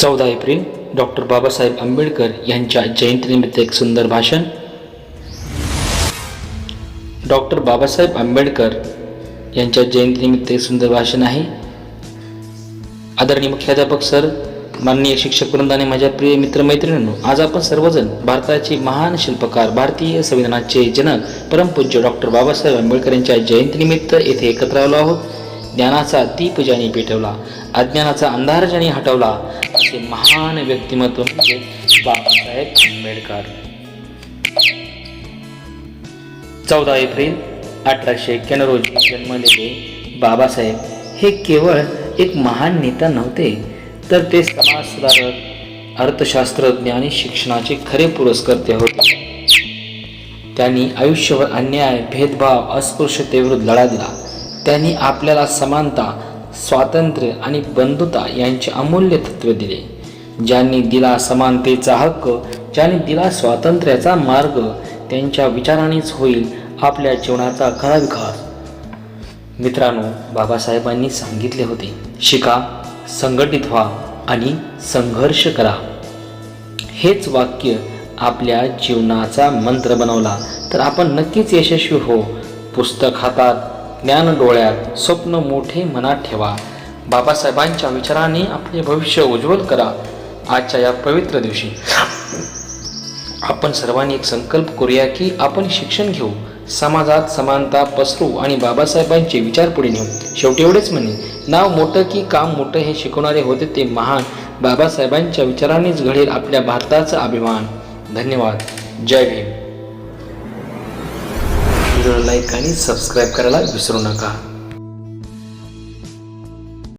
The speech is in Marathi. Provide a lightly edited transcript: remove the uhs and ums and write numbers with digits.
14 एप्रिल डॉक्टर बाबासाहेब आंबेडकर यांच्या जयंतीनिमित्त एक सुंदर भाषण. डॉक्टर बाबासाहेब आंबेडकर यांच्या जयंतीनिमित्त एक सुंदर भाषण आहे. आदरणीय मुख्याध्यापक सर, माननीय शिक्षक वृंद आणि माझ्या प्रिय मित्रमैत्रिणींनो, आज आपण सर्वजण भारताचे महान शिल्पकार, भारतीय संविधानाचे जनक, परमपूज्य डॉक्टर बाबासाहेब आंबेडकर यांच्या जयंतीनिमित्त येथे एकत्र आलो आहोत. ज्ञानाचा दीप ज्यांनी पेटवला, अज्ञानाचा अंधार ज्यांनी हटवला, असे महान व्यक्तिमत्व म्हणजे बाबासाहेब आंबेडकर. 14 एप्रिल 1891 रोजी जन्मलेले बाबासाहेब हे केवळ एक महान नेता नव्हते, तर ते समाजसुधारक, अर्थशास्त्रज्ञ आणि शिक्षणाचे खरे पुरस्कर्ते होते. त्यांनी आयुष्यभर अन्याय, भेदभाव, अस्पृश्यतेविरुद्ध लढा दिला. त्यांनी आपल्याला समानता, स्वातंत्र्य आणि बंधुता यांचे अमूल्य तत्त्व दिले. ज्यांनी दिला समानतेचा हक्क, ज्यांनी दिला स्वातंत्र्याचा मार्ग, त्यांच्या विचारानेच होईल आपल्या जीवनाचा खरा विकास. मित्रांनो, बाबासाहेबांनी सांगितले होते, शिका, संघटित व्हा आणि संघर्ष करा. हेच वाक्य आपल्या जीवनाचा मंत्र बनवला तर आपण नक्कीच यशस्वी हो. पुस्तक हातात, ज्ञान डोळ्यात, स्वप्न मोठे मनात ठेवा. बाबासाहेबांच्या विचाराने आपले भविष्य उज्ज्वल करा. आजच्या या पवित्र दिवशी आपण सर्वांनी एक संकल्प करूया की आपण शिक्षण घेऊ, समाजात समानता पसरू आणि बाबासाहेबांचे विचार पुढे नेऊ. शेवटी एवढेच म्हणे, नाव मोठं की काम मोठं हे शिकवणारे होते ते महान बाबासाहेबांच्या विचारानेच घडेल आपल्या भारताचा अभिमान. धन्यवाद. जय भीम. व्हिडिओला लाईक आणि सबस्क्राईब करायला विसरू नका.